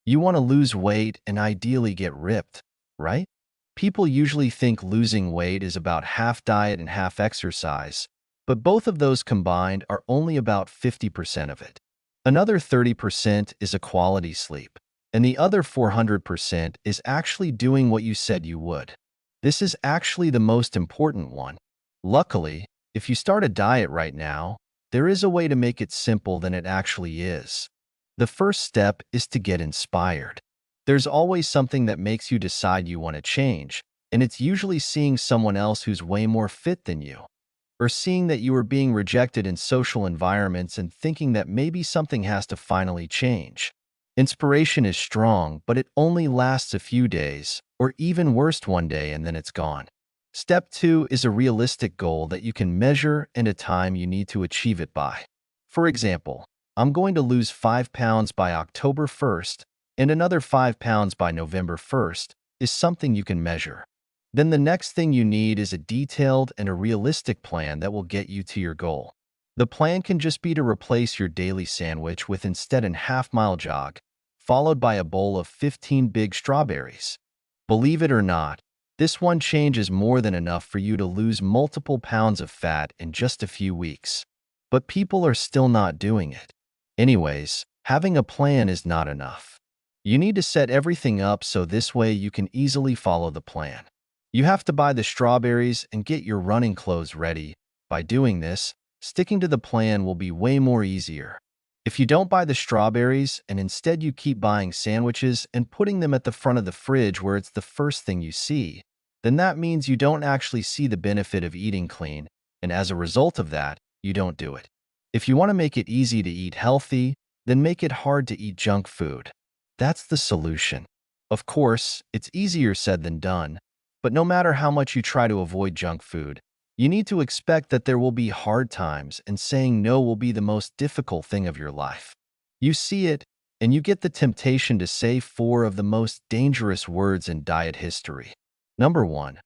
You want to lose weight and ideally get ripped, right? People usually think losing weight is about half diet and half exercise, but both of those combined are only about 50% of it. Another 30% is a quality sleep, and the other 400% is actually doing what you said you would. This is actually the most important one. Luckily, if you start a diet right now, there is a way to make it simple than it actually is. The first step is to get inspired. There's always something that makes you decide you want to change, and it's usually seeing someone else who's way more fit than you, or seeing that you are being rejected in social environments and thinking that maybe something has to finally change. Inspiration is strong, but it only lasts a few days, or even worse, one day, and then it's gone. Step 2 is a realistic goal that you can measure and a time you need to achieve it by. For example, I'm going to lose 5 pounds by October 1st and another 5 pounds by November 1st is something you can measure. Then the next thing you need is a detailed and a realistic plan that will get you to your goal. The plan can just be to replace your daily sandwich with instead an half-mile jog, followed by a bowl of 15 big strawberries. Believe it or not, this one change is more than enough for you to lose multiple pounds of fat in just a few weeks. But people are still not doing it. Anyways, having a plan is not enough. You need to set everything up so this way you can easily follow the plan. You have to buy the strawberries and get your running clothes ready. By doing this, sticking to the plan will be way more easier. If you don't buy the strawberries and instead you keep buying sandwiches and putting them at the front of the fridge where it's the first thing you see, then that means you don't actually see the benefit of eating clean, and as a result of that, you don't do it. If you want to make it easy to eat healthy, then make it hard to eat junk food. That's the solution. Of course, it's easier said than done, but no matter how much you try to avoid junk food, you need to expect that there will be hard times and saying no will be the most difficult thing of your life. You see it, and you get the temptation to say 4 of the most dangerous words in diet history. Number 1.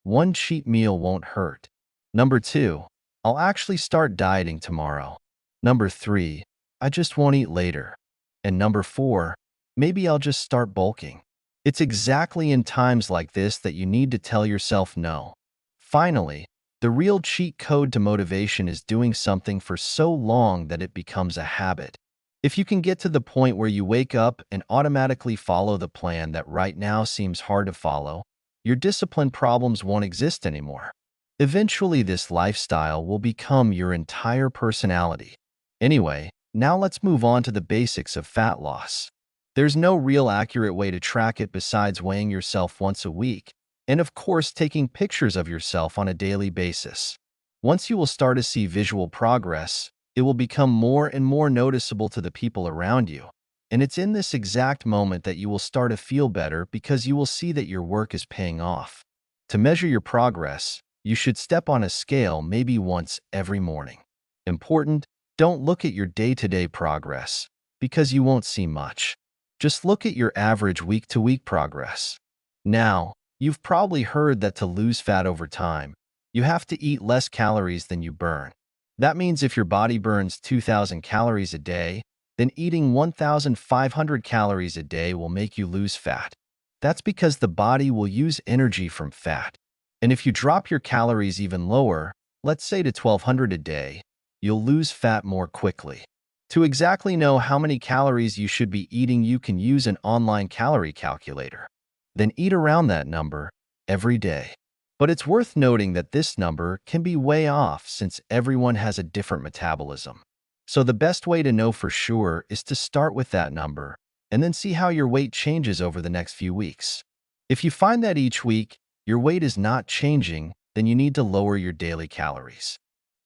One cheat meal won't hurt. Number 2. I'll actually start dieting tomorrow. Number 3. I just won't eat later. And number 4. Maybe I'll just start bulking. It's exactly in times like this that you need to tell yourself no. Finally, the real cheat code to motivation is doing something for so long that it becomes a habit. If you can get to the point where you wake up and automatically follow the plan that right now seems hard to follow, your discipline problems won't exist anymore. Eventually, this lifestyle will become your entire personality. Anyway, now let's move on to the basics of fat loss. There's no real accurate way to track it besides weighing yourself once a week, and of course taking pictures of yourself on a daily basis. Once you will start to see visual progress, it will become more and more noticeable to the people around you. And it's in this exact moment that you will start to feel better because you will see that your work is paying off. To measure your progress, you should step on a scale maybe once every morning. Important, don't look at your day-to-day progress because you won't see much. Just look at your average week-to-week progress. Now, you've probably heard that to lose fat over time, you have to eat less calories than you burn. That means if your body burns 2,000 calories a day, then eating 1,500 calories a day will make you lose fat. That's because the body will use energy from fat. And if you drop your calories even lower, let's say to 1,200 a day, you'll lose fat more quickly. To exactly know how many calories you should be eating, you can use an online calorie calculator. Then eat around that number every day. But it's worth noting that this number can be way off since everyone has a different metabolism. So the best way to know for sure is to start with that number and then see how your weight changes over the next few weeks. If you find that each week your weight is not changing, then you need to lower your daily calories.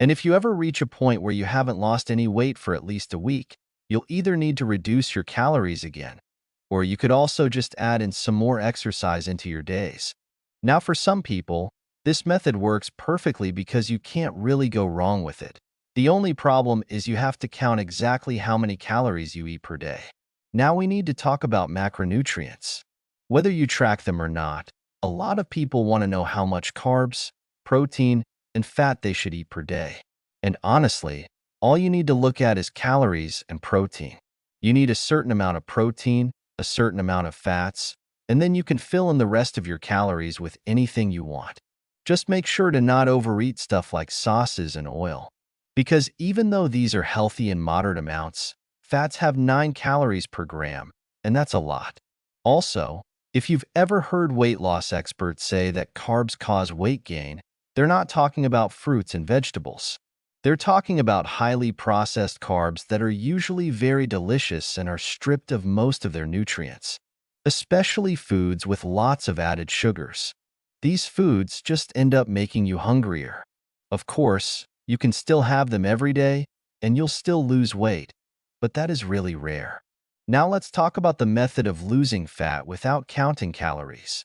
And if you ever reach a point where you haven't lost any weight for at least a week, you'll either need to reduce your calories again, or you could also just add in some more exercise into your days. Now, for some people, this method works perfectly because you can't really go wrong with it. The only problem is you have to count exactly how many calories you eat per day. Now we need to talk about macronutrients. Whether you track them or not, a lot of people want to know how much carbs, protein, and fat they should eat per day. And honestly, all you need to look at is calories and protein. You need a certain amount of protein, a certain amount of fats, and then you can fill in the rest of your calories with anything you want. Just make sure to not overeat stuff like sauces and oil. Because even though these are healthy in moderate amounts, fats have 9 calories per gram, and that's a lot. Also, if you've ever heard weight loss experts say that carbs cause weight gain, they're not talking about fruits and vegetables. They're talking about highly processed carbs that are usually very delicious and are stripped of most of their nutrients, especially foods with lots of added sugars. These foods just end up making you hungrier. Of course, you can still have them every day, and you'll still lose weight, but that is really rare. Now let's talk about the method of losing fat without counting calories.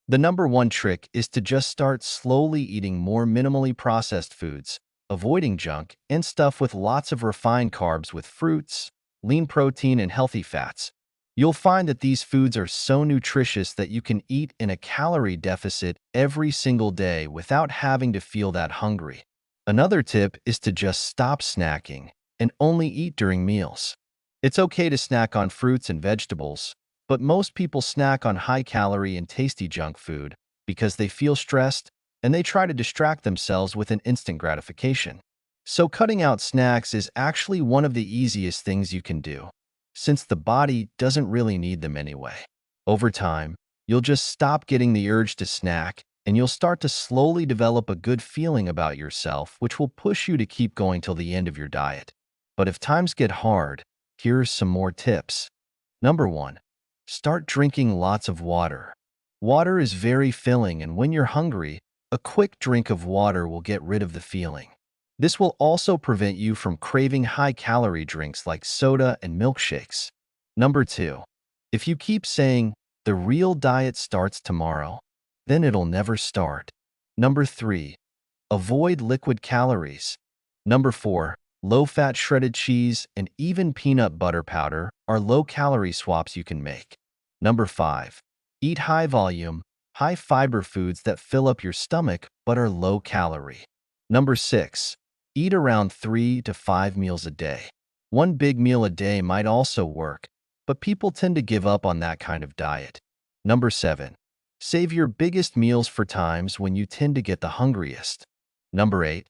The number one trick is to just start slowly eating more minimally processed foods, avoiding junk and stuff with lots of refined carbs with fruits, lean protein, and healthy fats. You'll find that these foods are so nutritious that you can eat in a calorie deficit every single day without having to feel that hungry. Another tip is to just stop snacking and only eat during meals. It's okay to snack on fruits and vegetables, but most people snack on high-calorie and tasty junk food because they feel stressed and they try to distract themselves with an instant gratification. So cutting out snacks is actually one of the easiest things you can do, since the body doesn't really need them anyway. Over time, you'll just stop getting the urge to snack, and you'll start to slowly develop a good feeling about yourself, which will push you to keep going till the end of your diet. But if times get hard, here are some more tips. Number 1. Start drinking lots of water. Water is very filling, and when you're hungry, a quick drink of water will get rid of the feeling. This will also prevent you from craving high-calorie drinks like soda and milkshakes. Number 2. If you keep saying, "The real diet starts tomorrow," then it'll never start. Number 3. Avoid liquid calories. Number 4. Low-fat shredded cheese and even peanut butter powder are low-calorie swaps you can make. Number 5. Eat high-volume, high-fiber foods that fill up your stomach but are low-calorie. Number 6. Eat around 3 to 5 meals a day. One big meal a day might also work, but people tend to give up on that kind of diet. Number 7. Save your biggest meals for times when you tend to get the hungriest. Number 8.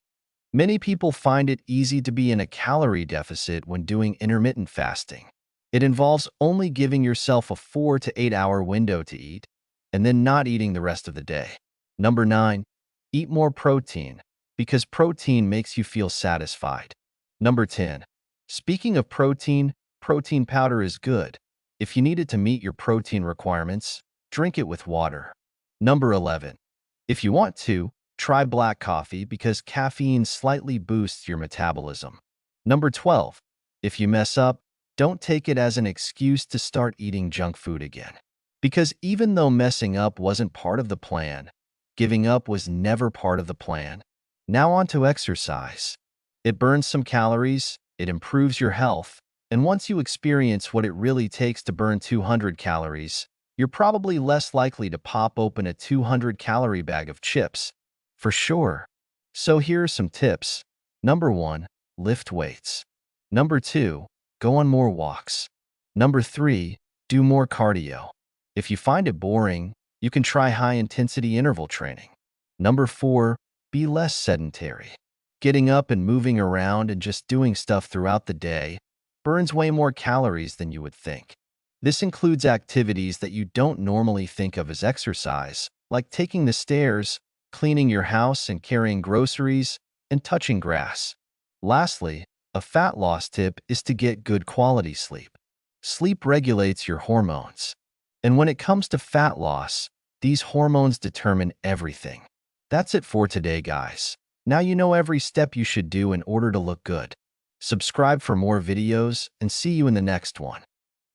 Many people find it easy to be in a calorie deficit when doing intermittent fasting. It involves only giving yourself a 4 to 8 hour window to eat, and then not eating the rest of the day. Number 9. Eat more protein, because protein makes you feel satisfied. Number 10. Speaking of protein, protein powder is good. If you need it to meet your protein requirements, drink it with water. Number 11. If you want to, try black coffee because caffeine slightly boosts your metabolism. Number 12. If you mess up, don't take it as an excuse to start eating junk food again. Because even though messing up wasn't part of the plan, giving up was never part of the plan. Now on to exercise. It burns some calories, it improves your health, and once you experience what it really takes to burn 200 calories, you're probably less likely to pop open a 200-calorie bag of chips. For sure. So here are some tips. Number 1. Lift weights. Number 2. Go on more walks. Number 3. Do more cardio. If you find it boring, you can try high-intensity interval training. Number 4. Be less sedentary. Getting up and moving around and just doing stuff throughout the day burns way more calories than you would think. This includes activities that you don't normally think of as exercise, like taking the stairs, cleaning your house and carrying groceries, and touching grass. Lastly, a fat loss tip is to get good quality sleep. Sleep regulates your hormones. And when it comes to fat loss, these hormones determine everything. That's it for today, guys. Now you know every step you should do in order to look good. Subscribe for more videos and see you in the next one.